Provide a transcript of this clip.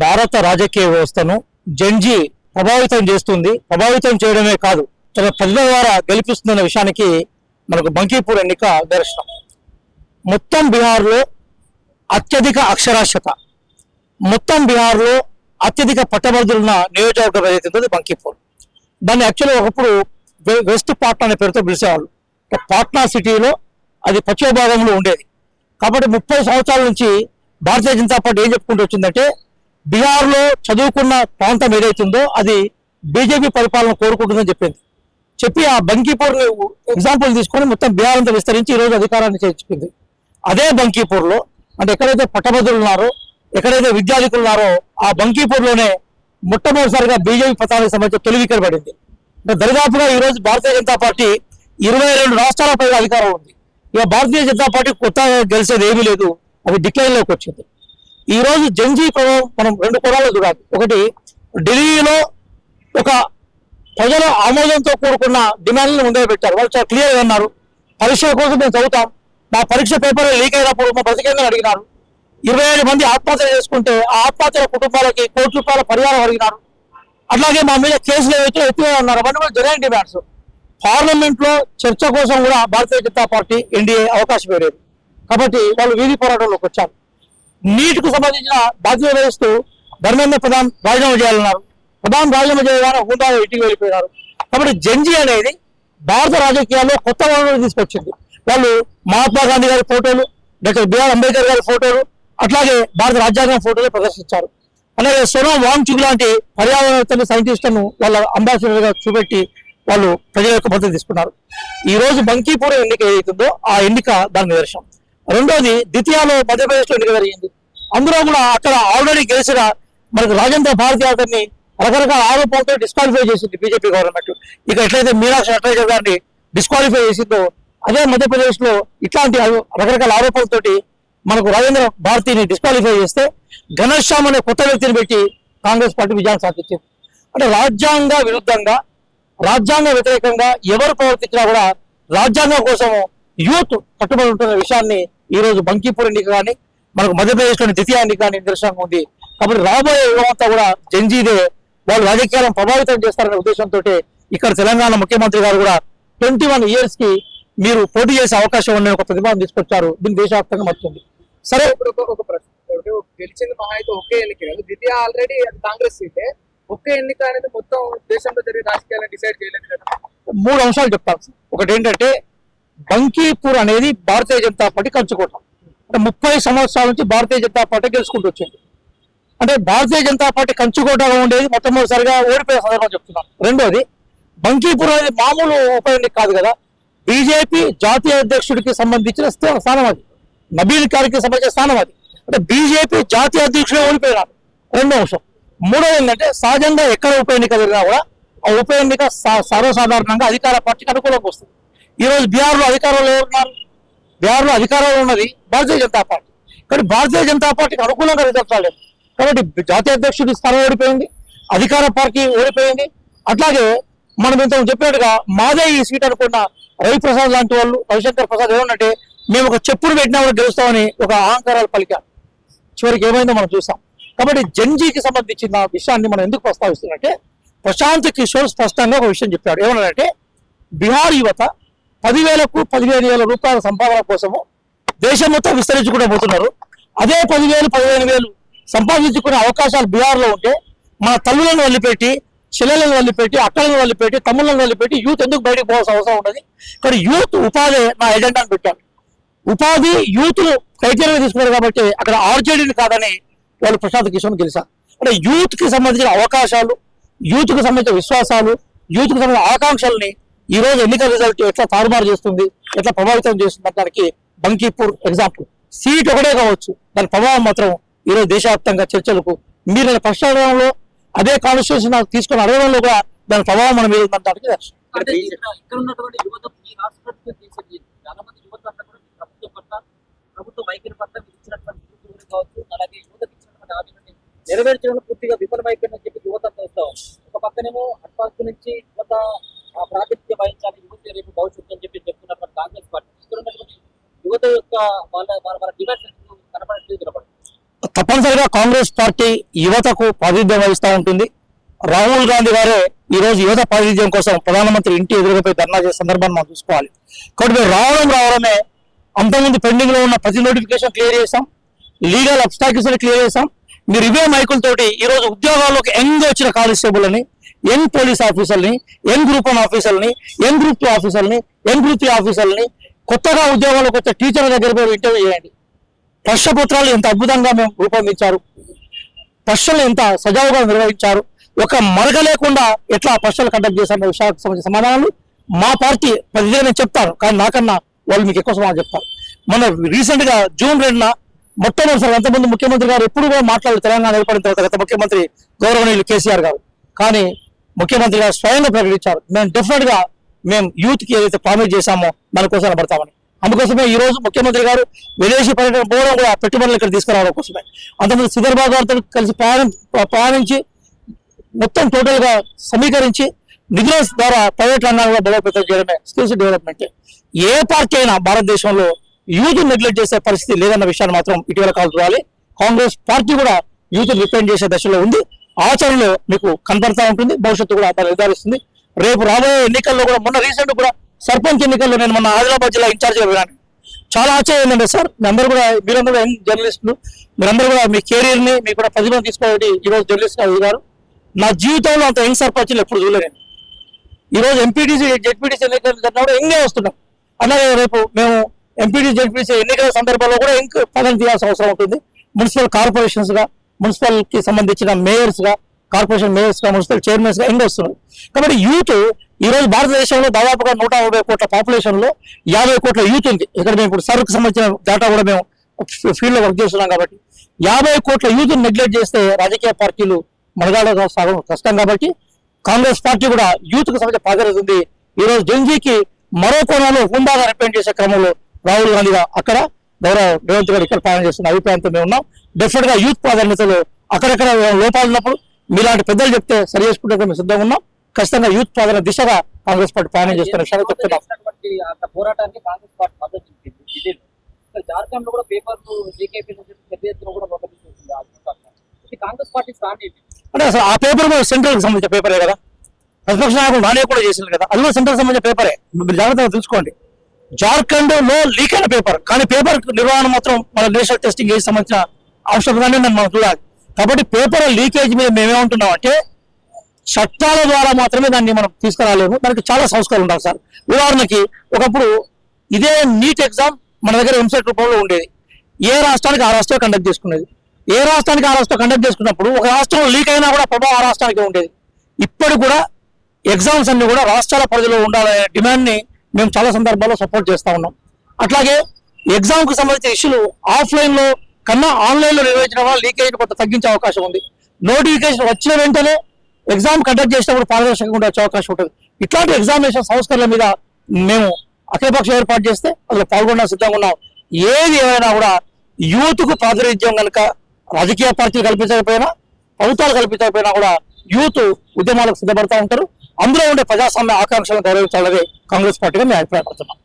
భారత రాజకీయ వ్యవస్థను జెన్జీ ప్రభావితం చేస్తుంది. ప్రభావితం చేయడమే కాదు, తన ప్రజల ద్వారా గెలిపిస్తున్న విషయానికి మనకు బంకీపూర్ ఎన్నిక దర్శనం. మొత్తం బీహార్లో అత్యధిక అక్షరాస్యత, మొత్తం బీహార్లో అత్యధిక పట్టభద్రులున్న నియోజకవర్గం ఏదైతే బంకీపూర్. దాన్ని యాక్చువల్గా ఒకప్పుడు వెస్ట్ పాట్నా అనే పేరుతో పిలిచేవాళ్ళు. పాట్నా సిటీలో అది పశ్చిమ భాగంలో ఉండేది. కాబట్టి 30 సంవత్సరాల నుంచి భారతీయ జనతా పార్టీ ఏం చెప్పుకుంటూ వచ్చిందంటే, బీహార్లో చదువుకున్న ప్రాంతం ఏదైతుందో అది బీజేపీ పరిపాలన కోరుకుంటుందని చెప్పి ఆ బంకీపూర్ ఎగ్జాంపుల్ తీసుకొని మొత్తం బీహార్ అంతా విస్తరించి ఈరోజు అధికారాన్ని చేర్చుకుంది. అదే బంకీపూర్లో అంటే ఎక్కడైతే పట్టభద్రులు ఉన్నారో, ఎక్కడైతే విద్యార్థికులు ఉన్నారో ఆ బంకీపూర్లోనే మొట్టమొదటిసారిగా బీజేపీ పతానికి సంబంధించి తొలివికలు పడింది. అంటే దరిదాపుగా ఈరోజు భారతీయ జనతా పార్టీ 22 రాష్ట్రాలపై అధికారం ఉంది. ఇక భారతీయ జనతా పార్టీ కొత్తగా గెలిచేది ఏమీ లేదు, అది డిక్లైన్లోకి వచ్చింది. ఈరోజు జెన్జీ ప్రభావం మనం 2 కోణాల్లో చూడాలి. ఒకటి, ఢిల్లీలో ఒక ప్రజల ఆమోదంతో కూడుకున్న డిమాండ్లను ముందే పెట్టారు. వాళ్ళు చాలా క్లియర్గా అన్నారు, పరీక్షల కోసం మేము చదువుతాం, మా పరీక్ష పేపర్ లీక్ అయినప్పుడు మా బతికేందని అడిగినారు. 27 మంది ఆత్మహత్య చేసుకుంటే ఆ ఆత్మహత్యల కుటుంబాలకి ₹1,00,00,000 పరిహారం అడిగినారు. అట్లాగే మా మీద కేసులు ఏవైతే ఎత్తివేయన్నారు, అవన్నీ కూడా జనరల్ డిమాండ్స్. పార్లమెంట్ లో చర్చ కోసం కూడా భారతీయ జనతా పార్టీ ఎన్డీఏ అవకాశం వేరేది. కాబట్టి వాళ్ళు వీధి పోరాటంలోకి వచ్చారు. నీటికి సంబంధించిన బాధ్యత వహిస్తూ ధర్మేంద్ర ప్రధాన్ రాజీనామా చేయాలన్నారు. ప్రధాన్ రాజీనామా చేయగానే హుందాగా ఇంటికి వెళ్ళిపోయినారు. కాబట్టి జెన్జీ అనేది భారత రాజకీయాల్లో కొత్త వనరులు తీసుకొచ్చింది. వాళ్ళు మహాత్మా గాంధీ గారి ఫోటోలు, డాక్టర్ బిఆర్ అంబేద్కర్ గారి ఫోటోలు, అట్లాగే భారత రాజ్యాంగం ఫోటోలు ప్రదర్శించారు. అలాగే సోనమ్ వాంగ్చుక్ లాంటి పర్యావరణ సైంటిస్టులను వాళ్ళ అంబాసిడర్ గా చూపెట్టి వాళ్ళు ప్రజల యొక్క మద్దతు తీసుకున్నారు. ఈ రోజు బంకీపూర్ ఎన్నిక ఏదైతుందో ఆ ఎన్నిక దాని నిదర్శనం. రెండోది, ద్వితీయాలో మధ్యప్రదేశ్ లో ఎన్నిక జరిగింది. అందులో కూడా అక్కడ ఆల్రెడీ గెలిచిన మనకు రాజేంద్ర భారతి యాదవ్ని రకరకాల ఆరోపణలతో డిస్క్వాలిఫై చేసింది బీజేపీ గవర్నమెంట్. ఇక ఎట్లయితే మీనాక్షి నటరాజన్ గారిని డిస్క్వాలిఫై చేసిందో, అదే మధ్యప్రదేశ్ లో ఇట్లాంటి రకరకాల ఆరోపణలతోటి మనకు రాజేంద్ర భారతిని డిస్క్వాలిఫై చేస్తే ఘనశ్యామ్ అనే కొత్త వ్యక్తిని పెట్టి కాంగ్రెస్ పార్టీ విజయాన్ని సాధించింది. అంటే రాజ్యాంగ విరుద్ధంగా, రాజ్యాంగ వ్యతిరేకంగా ఎవరు ప్రవర్తించినా కూడా రాజ్యాంగం కోసం యూత్ కట్టుబడి ఉంటున్న విషయాన్ని ఈ రోజు బంకీపూర్ ఎన్నిక కానీ, మనకు మధ్యప్రదేశ్ లోని ద్వితీయ ఎన్నిక కానీ నిదర్శనంగా ఉంది. కాబట్టి రాబోయే యువత కూడా జెన్జీదే, వాళ్ళు రాజకీయాలను ప్రభావితం చేస్తారనే ఉద్దేశంతో ఇక్కడ తెలంగాణ ముఖ్యమంత్రి గారు కూడా 21 years కి మీరు పోటీ చేసే అవకాశం ఉన్న ఒక ప్రతిపాదన తీసుకొచ్చారు. దీన్ని దేశవ్యాప్తంగా మర్చింది. సరే, ఒక ప్రశ్న, గెలిచింది మహా అయితే ఒకే ఎన్నిక, ద్వితీయ ఆల్రెడీ కాంగ్రెస్ సీటే, ఒకే ఎన్నిక అనేది మొత్తం దేశంలో జరిగే రాజకీయాలను డిసైడ్ చేయలేదు కదా. 3 అంశాలు చెప్తాను. ఒకటి ఏంటంటే, బంకీపూర్ అనేది భారతీయ జనతా పార్టీ కంచుకోట. అంటే 30 సంవత్సరాల నుంచి భారతీయ జనతా పార్టీ గెలుచుకుంటూ వచ్చింది. అంటే భారతీయ జనతా పార్టీ కంచుకోటగా ఉండేది మొట్టమొదటిసారిగా ఓడిపోయే సందర్భం చెప్తున్నాను. రెండోది, బంకీపూర్ అనేది మామూలు ఉప ఎన్నిక కాదు కదా, బీజేపీ జాతీయ అధ్యక్షుడికి సంబంధించిన స్థానం అది, నబీల్ గారికి సంబంధించిన స్థానం అది. అంటే బీజేపీ జాతీయ అధ్యక్షుడే ఓడిపోయినారు. రెండో అంశం. మూడోది ఏంటంటే, సహజంగా ఎక్కడ ఉప ఎన్నిక జరిగినా కూడా ఆ ఉప ఎన్నిక సర్వసాధారణంగా అధికార పార్టీకి అనుకూలంగా వస్తుంది. ఈరోజు బీహార్లో అధికారంలో ఉన్నారు, బీహార్లో అధికారంలో ఉన్నది భారతీయ జనతా పార్టీ. కానీ భారతీయ జనతా పార్టీకి అనుకూలంగా రిజల్ట్ రాలేదు. కాబట్టి జాతీయ అధ్యక్షుడి స్థానం ఓడిపోయింది, అధికార పార్టీ ఓడిపోయింది. అట్లాగే మనం ఇంత చెప్పినట్టుగా మాదే ఈ సీట్ అనుకున్న రవిప్రసాద్ లాంటి వాళ్ళు, రవిశంకర్ ప్రసాద్ ఏమన్నంటే మేము ఒక చెప్పులు పెట్టినా కూడా గెలుస్తామని ఒక అహంకారాలు పలికారు. చివరికి ఏమైందో మనం చూసాం. కాబట్టి జెన్జీకి సంబంధించిన విషయాన్ని మనం ఎందుకు ప్రస్తావిస్తున్నట్టే, ప్రశాంత్ కిషోర్ స్పష్టంగా ఒక విషయం చెప్పాడు. ఏమన్నాడంటే, బీహార్ యువత 10,000కు 15,000 రూపాయల సంపాదన కోసము దేశం మొత్తం విస్తరించుకుంటూ పోతున్నారు. అదే 10,000, 15,000 సంపాదించుకునే అవకాశాలు బీహార్లో ఉంటే మన తల్లులను వదిలిపెట్టి, చెల్లెలను వదిలిపెట్టి, అక్కలను వదిలిపెట్టి, తమ్ముళ్ళను వదిలిపెట్టి యూత్ ఎందుకు బయటకు పోవాల్సిన అవసరం ఉన్నది? కానీ యూత్ ఉపాధి నా ఎజెండాను పెట్టాను. ఉపాధి యూత్ క్రైటీరియా తీసుకున్నారు కాబట్టి అక్కడ ఆర్జేడీని కాదని వాళ్ళు ప్రశాంత్ కిషోర్ గెలిచారు. అంటే యూత్ కి సంబంధించిన అవకాశాలు, యూత్ కు సంబంధించిన విశ్వాసాలు, యూత్ కు సంబంధించిన ఆకాంక్షల్ని ఈ రోజు ఎన్నికల రిజల్ట్ ఎట్లా తారుమారు చేస్తుంది, ఎట్లా ప్రభావితం చేస్తుంది దానికి బంకీపూర్ ఎగ్జాంపుల్. సీట్ ఒకటే కావచ్చు, దాని ప్రభావం మాత్రం ఈరోజు దేశవ్యాప్తంగా చర్చలకు మీరు ఫస్ట్ అడగడంలో, అదే కాన్స్టిట్యూషన్ తీసుకుని అడగడంలో కూడా దాని ప్రభావం మన మీద ఉందనడానికి ప్రభుత్వ వైఖరి పట్ల ఇచ్చినటువంటి కావచ్చు, అలాగే యువతకు ఇచ్చినటువంటి హామీలని నెరవేర్చడంలో పూర్తిగా విఫలమైపోయిందని చెప్పి యువత వస్తాం. ఒక పక్కనేమో అడ్వాన్స్ నుంచి యువత ప్రాతినిధ్యం వహించాలి, యువత రేపు భవిష్యత్తు అని చెప్పి చెప్తున్నటువంటి కాంగ్రెస్ పార్టీ ఇక్కడ ఉన్నటువంటి యువత యొక్క వాళ్ళ డిమాండ్స్ కనపడట్లేదు. తప్పనిసరిగా కాంగ్రెస్ పార్టీ యువతకు ప్రాతినిధ్యం వహిస్తూ ఉంటుంది. రాహుల్ గాంధీ గారే ఈ రోజు యువత ప్రాతినిధ్యం కోసం ప్రధానమంత్రి ఇంటి ఎదురుగా ధర్నా చేసే సందర్భాన్ని మనం చూసుకోవాలి. కాబట్టి మేము రావడమే అంతకుముందు పెండింగ్ లో ఉన్న ప్రతి నోటిఫికేషన్ క్లియర్ చేసాం, లీగల్ అబ్స్టాకిల్స్ క్లియర్ చేసాం. మీరు ఇవే మైకులతోటి ఈ రోజు ఉద్యోగాల్లోకి యంగ్ వచ్చిన కానిస్టేబుల్ అని, యంగ్ పోలీస్ ఆఫీసర్ని, యంగ్ గ్రూప్ 1 ఆఫీసర్ని, యంగ్ గ్రూప్ 2 ఆఫీసర్ని, యంగ్ గ్రూప్ 3 ఆఫీసర్ని, కొత్తగా ఉద్యోగాలకు వచ్చే టీచర్ల దగ్గర పోయి ఇంటర్వ్యూ చేయండి. ప్రశ్నపత్రాలు ఎంత అద్భుతంగా మేము రూపొందించారు, ప్రశ్నలు ఎంత సజావుగా నిర్వహించారు, ఒక మరక లేకుండా ఎట్లా ప్రశ్నలు కండక్ట్ చేశారనే విషయానికి సంబంధించిన సమాధానాలు మా పార్టీ ప్రతిదీ నేను చెప్తాను, కానీ నాకన్నా వాళ్ళు మీకు ఎక్కువ సమాధానం చెప్తారు. మన రీసెంట్ గా జూన్ 2న మొట్టమొదటిసారి అంతకుముందు ముఖ్యమంత్రి గారు ఎప్పుడు కూడా మాట్లాడారు తెలంగాణ ఏర్పడిన తర్వాత గత ముఖ్యమంత్రి గౌరవనీయులు కేసీఆర్ గారు, కానీ ముఖ్యమంత్రి గారు స్వయంగా ప్రకటించారు మేము డెఫినెట్ గా మేము యూత్ కి ఏదైతే ప్రామిస్ చేశామో దానికోసం పడతామని. అందుకోసమే ఈ రోజు ముఖ్యమంత్రి గారు విదేశీ పర్యటన పోవడం కూడా పెట్టుబడులు ఇక్కడ తీసుకురావడం కోసమే. అంతకుముందు శ్రీధర్బాబు గారితో కలిసి ప్రయాణించి మొత్తం టోటల్ గా సమీకరించి నిధుల ద్వారా ప్రైవేట్ రంగాన్ని కూడా బలోపేతం చేయడమే స్కిల్స్ డెవలప్మెంట్. ఏ పార్టీ అయినా భారతదేశంలో యూత్ నెగ్లెక్ట్ చేసే పరిస్థితి లేదన్న విషయాన్ని మాత్రం ఇటీవల కాలం చూడాలి. కాంగ్రెస్ పార్టీ కూడా యూత్ రిప్రజెంట్ చేసే దశలో ఉంది. ఆచరణలో మీకు కనపడతా ఉంటుంది, భవిష్యత్తు కూడా నిర్ధారిస్తుంది. రేపు రాబోయే ఎన్నికల్లో కూడా మొన్న రీసెంట్ కూడా సర్పంచ్ ఎన్నికల్లో నేను మన ఆదిలాబాద్ జిల్లా ఇన్ఛార్జిగా వెళ్ళాను. చాలా ఆశ్చర్యం ఏంటంటే సార్, మీరందరూ కూడా యంగ్ జర్నలిస్టులు, మీరందరూ కూడా మీ కెరీర్ ని మీకు కూడా ప్రతిభను తీసుకోవాలి. ఈ రోజు జర్నలిస్ట్ గారు నా జీవితంలో అంత యంగ్ సర్పంచ్లు ఎప్పుడు చూడలేదు. ఈ రోజు ఎంపీటీసీ జెడ్పీటీసీ ఎన్నికలు జరిగినప్పుడు ఎంగే వస్తున్నాం. అలాగే రేపు మేము ఎంపీటీసీ జెడ్పీటీసీ ఎన్నికల సందర్భంలో కూడా ఇంకా పదవి తీయాల్సిన అవసరం ఉంటుంది. మున్సిపల్ కార్పొరేషన్స్ గా, మున్సిపల్ కి సంబంధించిన మేయర్స్ గా, కార్పొరేషన్ మేయర్స్ గా, మున్సిపల్ చైర్మన్స్ గా ఎంగే వస్తున్నారు. కాబట్టి యూత్ ఈ రోజు భారతదేశంలో దాదాపుగా 150 కోట్ల పాపులేషన్ లో 50 కోట్ల యూత్ ఉంది. ఇక్కడ మేము ఇప్పుడు సర్క్ సంబంధించిన డేటా కూడా మేము ఫీల్డ్ లో వర్క్ చేస్తున్నాం. కాబట్టి 50 కోట్ల యూత్ నెగ్లెక్ట్ చేస్తే రాజకీయ పార్టీలు మడగాడ సాగడం కష్టం. కాబట్టి కాంగ్రెస్ పార్టీ కూడా యూత్ కు సంబంధించిన ప్రాధాన్యత ఉంది. ఈ రోజు జెన్జీకి మరో కోణంలో హుందాగా రిప్రజెంట్ చేసే క్రమంలో రాహుల్ గాంధీగా అక్కడ, గౌరవ రేవంత్ గారు ఇక్కడ ప్రయాణం చేస్తున్న అభిప్రాయంతో మేము ఉన్నాం. డెఫినెట్ గా యూత్ ప్రాధాన్యతలో అక్కడక్కడ లోపాలు ఉన్నప్పుడు మీలాంటి పెద్దలు చెప్తే సరి చేసుకుంటే మేము సిద్ధంగా ఉన్నాం. ఖచ్చితంగా యూత్ ప్రాధాన్యత దిశగా కాంగ్రెస్ పార్టీ ప్రయాణం చేస్తున్న విషయాన్ని చెప్తున్నాం. పోరాటానికి కాంగ్రెస్ పార్టీ మద్దతు ఇచ్చింది. జార్ఖండ్ లో కూడా పేపర్లు లీక్ అయిపోయిన పెద్ద ఎత్తున కూడా కాంగ్రెస్ పార్టీ స్టాండ్ ఏంటి అంటే అసలు ఆ పేపర్ కూడా సెంట్రల్ కి సంబంధించిన పేపరే కదా, ప్రతిపక్ష నాయకుడు నానే కూడా చేసింది కదా, అది కూడా సెంట్రల్ సంబంధించిన పేపరే. మీరు జాగ్రత్తగా తెలుసుకోండి. జార్ఖండ్ లో లీక్ అయిన పేపర్, కానీ పేపర్ నిర్వహణ మాత్రం మన నేషనల్ టెస్టింగ్ ఏజ్ సంబంధించిన అవసరాన్ని మనం చూడాలి. కాబట్టి పేపర్ లీకేజ్ మీద మేమేమంటున్నాం అంటే చట్టాల ద్వారా మాత్రమే దాన్ని మనం తీసుకురాలేము, దానికి చాలా సంస్కారాలు ఉండాలి సార్. ఉదాహరణకి ఒకప్పుడు ఇదే నీట్ ఎగ్జామ్ మన దగ్గర వెబ్సైట్ రూపంలో ఉండేది. ఏ రాష్ట్రానికి ఆ రాష్ట్రం కండక్ట్ చేసుకునేది. ఏ రాష్ట్రానికి ఆ రాష్ట్రం కండక్ట్ చేసుకున్నప్పుడు ఒక రాష్ట్రం లీక్ అయినా కూడా ప్రభావం ఆ రాష్ట్రానికి ఉండేది. ఇప్పుడు కూడా ఎగ్జామ్స్ అన్ని కూడా రాష్ట్రాల పరిధిలో ఉండాలనే డిమాండ్ ని మేము చాలా సందర్భాల్లో సపోర్ట్ చేస్తా ఉన్నాం. అట్లాగే ఎగ్జామ్ కు సంబంధించిన ఇష్యూలు ఆఫ్లైన్ లో కన్నా ఆన్లైన్ లో నిర్వహించడం వల్ల లీకేజ్ కొంత తగ్గించే అవకాశం ఉంది. నోటిఫికేషన్ వచ్చిన వెంటనే ఎగ్జామ్ కండక్ట్ చేసినప్పుడు పారదర్శకంగా వచ్చే అవకాశం ఉంటుంది. ఇట్లాంటి ఎగ్జామినేషన్ సంస్కరణల మీద మేము అఖిలపక్షం ఏర్పాటు చేస్తే అందులో పాల్గొనడం సిద్ధంగా ఉన్నాం. ఏది ఏమైనా కూడా యూత్ కు ప్రాతినిధ్యం కనుక రాజకీయ పార్టీలు కల్పించకపోయినా, ప్రభుత్వాలు కల్పించకపోయినా కూడా యూత్ ఉద్యమాలకు సిద్ధపడతా ఉంటారు. అందులో ఉండే ప్రజాస్వామ్య ఆకాంక్షలను గౌరవించాలని కాంగ్రెస్ పార్టీగా మేము అభిప్రాయపడుతున్నాం.